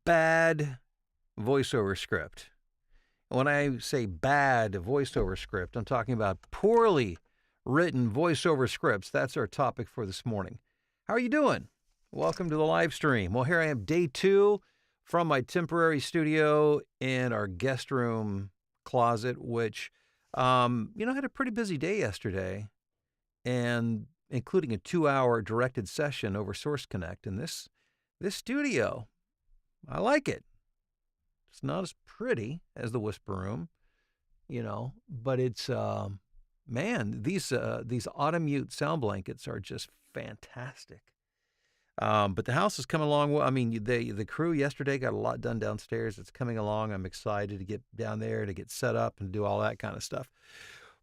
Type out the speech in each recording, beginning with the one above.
bad voiceover script. When I say bad voiceover script, I'm talking about poorly written voiceover scripts. That's our topic for this morning. How are you doing? Welcome to the live stream. Well, here I am, day 2 from my temporary studio in our guest room closet, which, had a pretty busy day yesterday, and including a 2-hour directed session over Source Connect. And this studio, I like it. It's not as pretty as the Whisper Room, but it's, these Automute sound blankets are just fantastic. But the house is coming along well. I mean, the crew yesterday got a lot done downstairs. It's coming along. I'm excited to get down there, to get set up and do all that kind of stuff.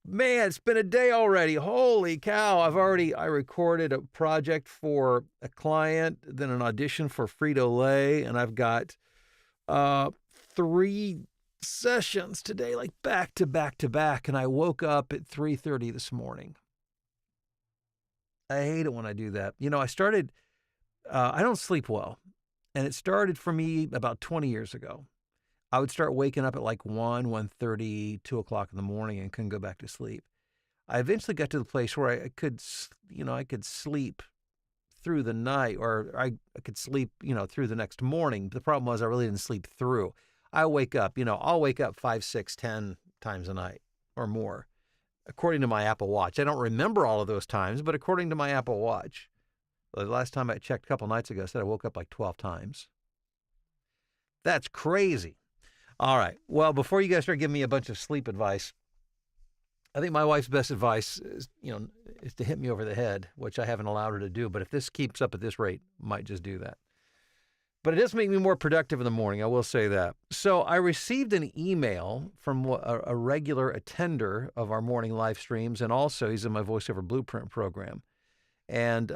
Man, it's been a day already. Holy cow. I recorded a project for a client, then an audition for Frito-Lay, and I've got 3 sessions today, like back to back to back, and I woke up at 3:30 this morning. I hate it when I do that. I don't sleep well, and it started for me about 20 years ago. I would start waking up at like 1:30, 2 o'clock in the morning and couldn't go back to sleep. I eventually got to the place where I could sleep through the night, or I could sleep, through the next morning. The problem was I really didn't sleep through. I'll wake up 5, 6, 10 times a night or more, according to my Apple Watch. I don't remember all of those times, but according to my Apple Watch, the last time I checked a couple nights ago, I said I woke up like 12 times. That's crazy. All right. Well, before you guys start giving me a bunch of sleep advice, I think my wife's best advice is to hit me over the head, which I haven't allowed her to do. But if this keeps up at this rate, I might just do that. But it does make me more productive in the morning, I will say that. So I received an email from a regular attender of our morning live streams, and also he's in my VoiceOver Blueprint program. And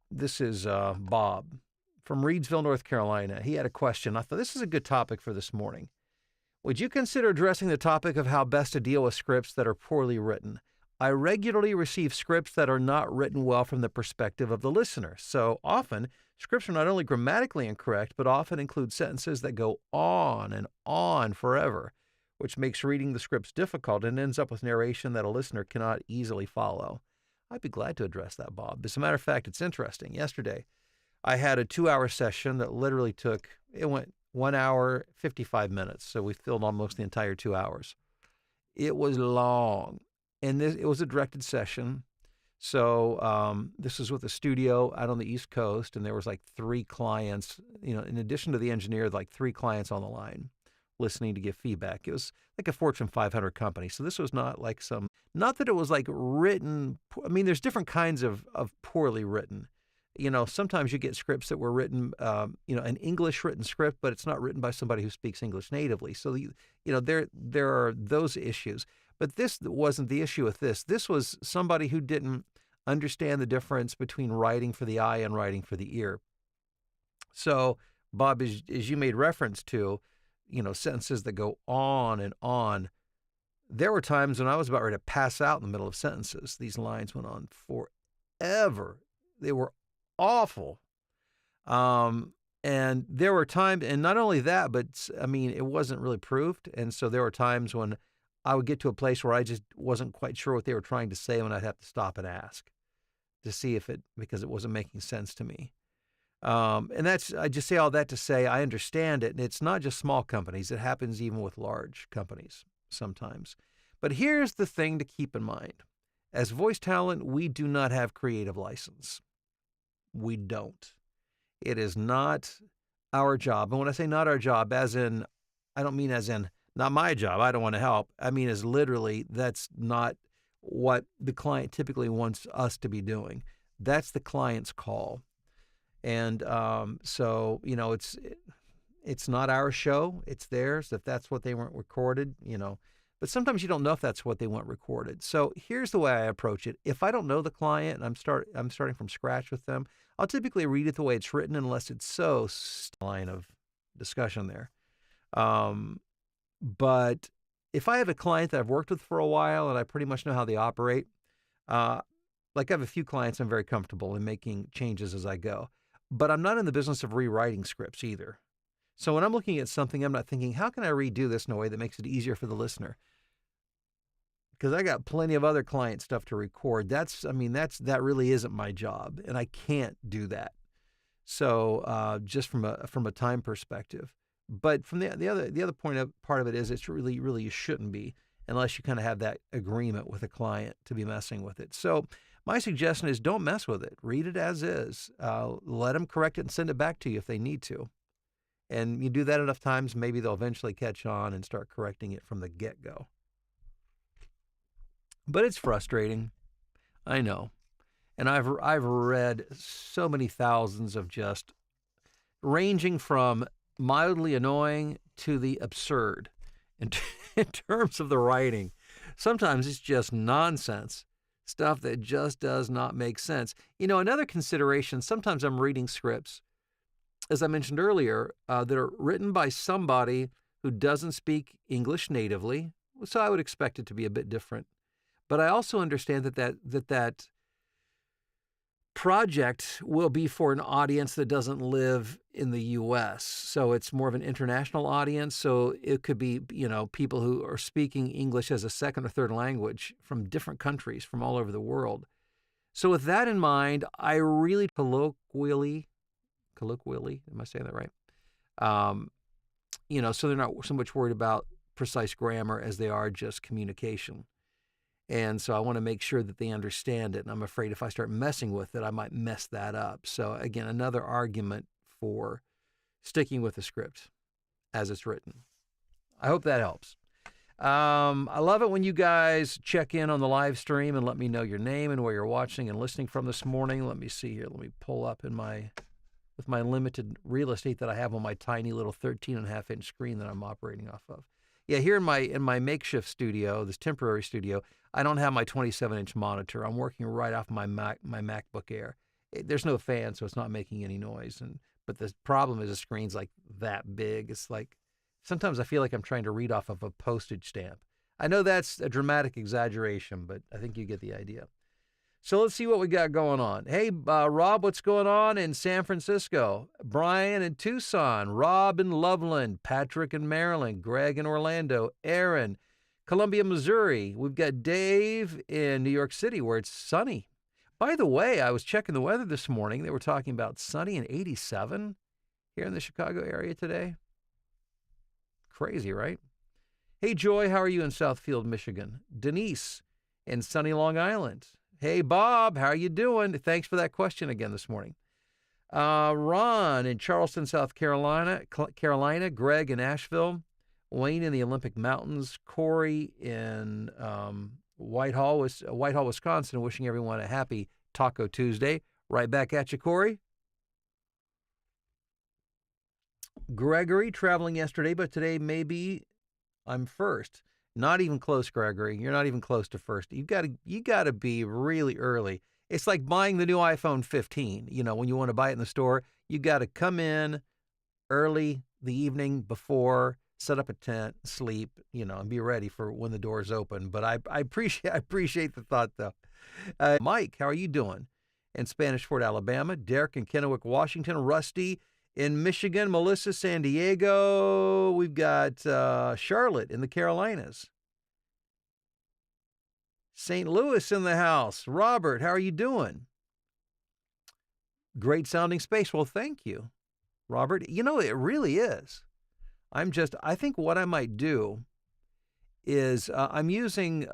this is Bob from Reedsville, North Carolina. He had a question. I thought this is a good topic for this morning. Would you consider addressing the topic of how best to deal with scripts that are poorly written? I regularly receive scripts that are not written well from the perspective of the listener. So often, scripts are not only grammatically incorrect, but often include sentences that go on and on forever, which makes reading the scripts difficult and ends up with narration that a listener cannot easily follow. I'd be glad to address that, Bob. As a matter of fact, it's interesting. Yesterday, I had a 2-hour session that literally went 1 hour, 55 minutes. So we filled almost the entire 2 hours. It was long. And it was a directed session. So this was with a studio out on the East Coast, and there was like 3 clients, in addition to the engineer, like 3 clients on the line listening to give feedback. It was like a Fortune 500 company. So this was not like not that it was like written. I mean, there's different kinds of poorly written. Sometimes you get scripts that were written, an English written script, but it's not written by somebody who speaks English natively. So, there are those issues. But this wasn't the issue with this. This was somebody who didn't understand the difference between writing for the eye and writing for the ear. So, Bob, as you made reference to, sentences that go on and on, there were times when I was about ready to pass out in the middle of sentences. These lines went on forever. They were awful. And there were times, and not only that, but it wasn't really proved. And so there were times when I would get to a place where I just wasn't quite sure what they were trying to say, and I'd have to stop and ask to see because it wasn't making sense to me. And I just say all that to say I understand it. And it's not just small companies. It happens even with large companies sometimes. But here's the thing to keep in mind. As voice talent, we do not have creative license. We don't. It is not our job. And when I say not our job, I don't mean as in not my job, I don't want to help. I mean as literally, that's not what the client typically wants us to be doing. That's the client's call. And so, it's not our show. It's theirs. If that's what they want recorded, But sometimes you don't know if that's what they want recorded. So here's the way I approach it. If I don't know the client and I'm starting from scratch with them, I'll typically read it the way it's written unless it's so line of discussion there. But if I have a client that I've worked with for a while and I pretty much know how they operate, like I have a few clients I'm very comfortable in making changes as I go. But I'm not in the business of rewriting scripts either. So when I'm looking at something, I'm not thinking, how can I redo this in a way that makes it easier for the listener? Because I got plenty of other client stuff to record. That really isn't my job, and I can't do that. So just from a time perspective, but from the other part of it is it's really you shouldn't be unless you kind of have that agreement with a client to be messing with it. So my suggestion is don't mess with it. Read it as is. Let them correct it and send it back to you if they need to. And you do that enough times, maybe they'll eventually catch on and start correcting it from the get-go. But it's frustrating. I know. And I've read so many thousands of just ranging from mildly annoying to the absurd in terms of the writing. Sometimes it's just nonsense, stuff that just does not make sense. Another consideration, sometimes I'm reading scripts, as I mentioned earlier, that are written by somebody who doesn't speak English natively, so I would expect it to be a bit different. But I also understand that project will be for an audience that doesn't live in the U.S., so it's more of an international audience. So it could be, people who are speaking English as a second or third language from different countries from all over the world. So with that in mind, I really colloquially, am I saying that right? So they're not so much worried about precise grammar as they are just communication. And so I want to make sure that they understand it. And I'm afraid if I start messing with it, I might mess that up. So again, another argument for sticking with the script as it's written. I hope that helps. I love it when you guys check in on the live stream and let me know your name and where you're watching and listening from this morning. Let me see here. Let me pull up with my limited real estate that I have on my tiny little 13.5-inch screen that I'm operating off of. Yeah, here in my makeshift studio, this temporary studio, I don't have my 27-inch monitor. I'm working right off my MacBook Air. There's no fan, so it's not making any noise. But the problem is the screen's like that big. It's like sometimes I feel like I'm trying to read off of a postage stamp. I know that's a dramatic exaggeration, but I think you get the idea. So let's see what we got going on. Hey, Rob, what's going on in San Francisco? Brian in Tucson, Rob in Loveland, Patrick in Maryland, Greg in Orlando, Aaron, Columbia, Missouri. We've got Dave in New York City where it's sunny. By the way, I was checking the weather this morning. They were talking about sunny and 87 here in the Chicago area today. Crazy, right? Hey, Joy, how are you in Southfield, Michigan? Denise in sunny Long Island. Hey, Bob, how are you doing? Thanks for that question again this morning. Ron in Charleston, South Carolina, Greg in Asheville, Wayne in the Olympic Mountains, Corey in Whitehall, Wisconsin, wishing everyone a happy Taco Tuesday. Right back at you, Corey. Gregory, traveling yesterday, but today maybe I'm first. Not even close, Gregory. You're not even close to first. You got to be really early. It's like buying the new iPhone 15. When you want to buy it in the store, you got to come in early the evening before, set up a tent, sleep, and be ready for when the doors open. But I appreciate the thought though. Mike, how are you doing? In Spanish Fort, Alabama. Derek in Kennewick, Washington. Rusty in Michigan, Melissa, San Diego. We've got Charlotte in the Carolinas. St. Louis in the house. Robert, how are you doing? Great sounding space. Well, thank you, Robert. It really is. I think what I might do is I'm using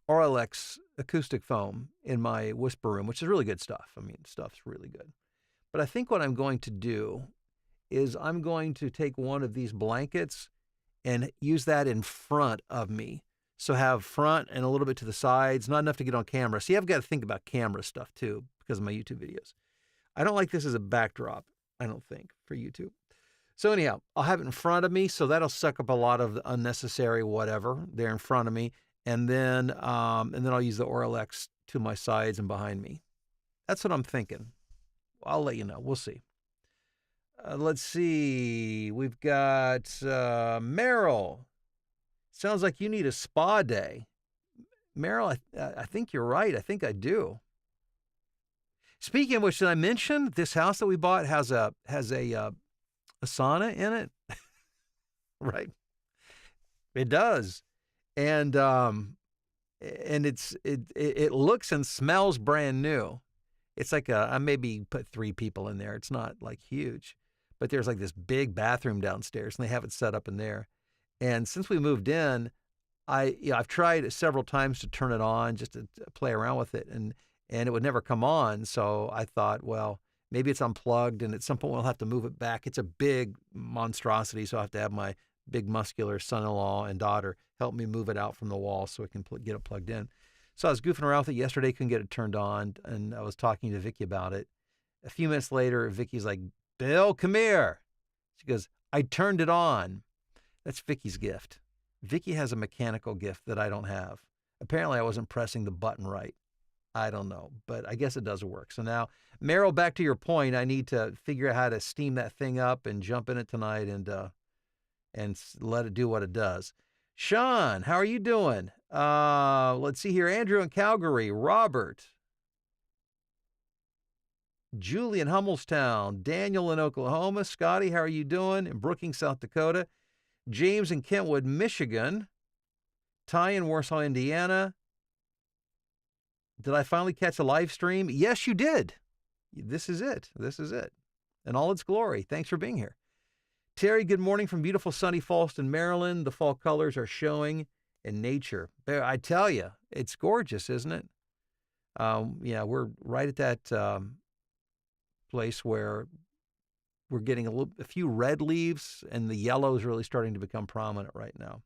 Auralex acoustic foam in my whisper room, which is really good stuff. Stuff's really good. But I think what I'm going to do is I'm going to take one of these blankets and use that in front of me. So have front and a little bit to the sides, not enough to get on camera. See, I've got to think about camera stuff too because of my YouTube videos. I don't like this as a backdrop, I don't think, for YouTube. So anyhow, I'll have it in front of me, so that'll suck up a lot of the unnecessary whatever there in front of me. And then I'll use the Auralex to my sides and behind me. That's what I'm thinking. I'll let you know. We'll see. Let's see. We've got Merrill. Sounds like you need a spa day. Merrill, I think you're right. I think I do. Speaking of which, did I mention this house that we bought has a a sauna in it, right? It does. And it looks and smells brand new. It's like I maybe put 3 people in there. It's not like huge, but there's like this big bathroom downstairs, and they have it set up in there. And since we moved in, I've tried several times to turn it on just to play around with it, and it would never come on. So I thought, well, maybe it's unplugged, and at some point we'll have to move it back. It's a big monstrosity, so I have to have my big muscular son-in-law and daughter help me move it out from the wall so we can get it plugged in. So I was goofing around with it yesterday, couldn't get it turned on, and I was talking to Vicky about it. A few minutes later, Vicky's like, Bill, come here. She goes, I turned it on. That's Vicky's gift. Vicky has a mechanical gift that I don't have. Apparently, I wasn't pressing the button right. I don't know, but I guess it does work. So now, Meryl, back to your point, I need to figure out how to steam that thing up and jump in it tonight and let it do what it does. Sean, how are you doing? Let's see here. Andrew in Calgary. Robert. Julie in Hummelstown. Daniel in Oklahoma. Scotty, how are you doing? In Brookings, South Dakota. James in Kentwood, Michigan. Ty in Warsaw, Indiana. Did I finally catch a live stream? Yes, you did. This is it. This is it. In all its glory. Thanks for being here. Terry, good morning from beautiful sunny Fallston, Maryland. The fall colors are showing in nature. I tell you, it's gorgeous, isn't it? Yeah, we're right at that place where we're getting a few red leaves, and the yellow is really starting to become prominent right now.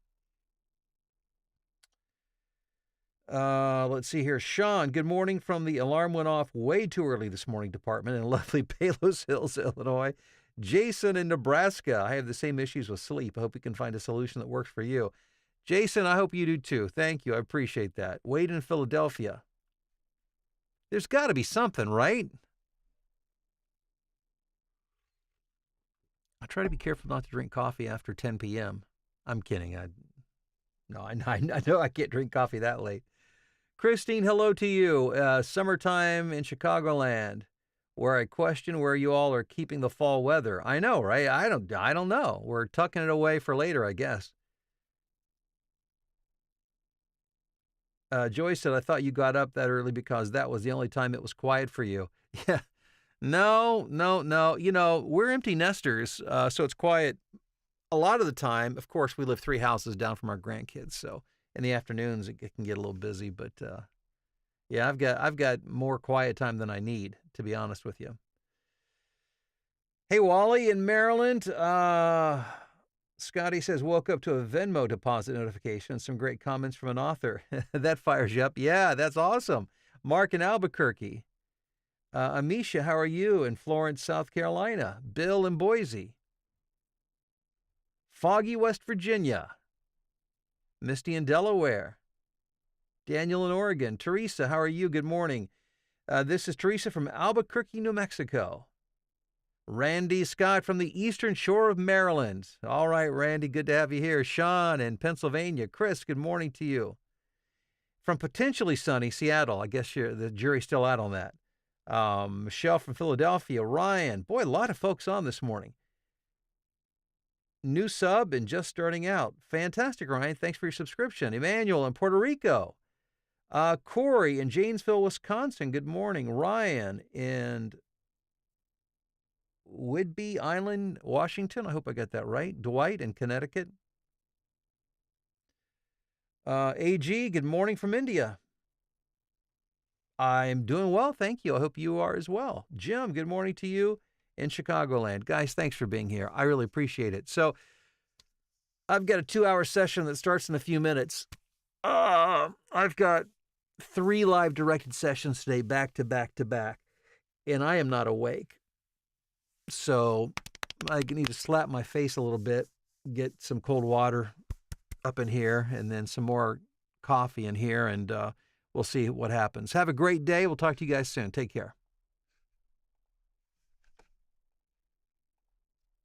Let's see here. Sean, good morning from the alarm went off way too early this morning department in lovely Palos Hills, Illinois. Jason in Nebraska. I have the same issues with sleep. I hope you can find a solution that works for you. Jason, I hope you do too. Thank you. I appreciate that. Wade in Philadelphia. There's got to be something, right? I try to be careful not to drink coffee after 10 p.m. I'm kidding. I know I can't drink coffee that late. Christine, hello to you. Summertime in Chicagoland, where I question where you all are keeping the fall weather. I know, right? I don't know. We're tucking it away for later, I guess. Joyce said, I thought you got up that early because that was the only time it was quiet for you. Yeah. No. You know, we're empty nesters, so it's quiet a lot of the time. Of course, we live 3 houses down from our grandkids, so in the afternoons it can get a little busy. But yeah, I've got more quiet time than I need, to be honest with you. Hey, Wally in Maryland. Scotty says, woke up to a Venmo deposit notification. Some great comments from an author. That fires you up. Yeah, that's awesome. Mark in Albuquerque. Amisha, how are you? In Florence, South Carolina. Bill in Boise. Foggy, West Virginia. Misty in Delaware. Daniel in Oregon. Teresa, how are you? Good morning. This is Teresa from Albuquerque, New Mexico. Randy Scott from the eastern shore of Maryland. All right, Randy, good to have you here. Sean in Pennsylvania. Chris, good morning to you. From potentially sunny Seattle. I guess the jury's still out on that. Michelle from Philadelphia. Ryan. Boy, a lot of folks on this morning. New sub and just starting out. Fantastic, Ryan. Thanks for your subscription. Emmanuel in Puerto Rico. Corey in Janesville, Wisconsin. Good morning. Ryan in Whidbey Island, Washington. I hope I got that right. Dwight in Connecticut. AG, good morning from India. I'm doing well, thank you. I hope you are as well. Jim, good morning to you in Chicagoland. Guys, thanks for being here. I really appreciate it. So I've got a 2-hour session that starts in a few minutes. I've got 3 live directed sessions today, back to back to back, and I am not awake. So I need to slap my face a little bit, get some cold water up in here, and then some more coffee in here, and we'll see what happens. Have a great day. We'll talk to you guys soon. Take care.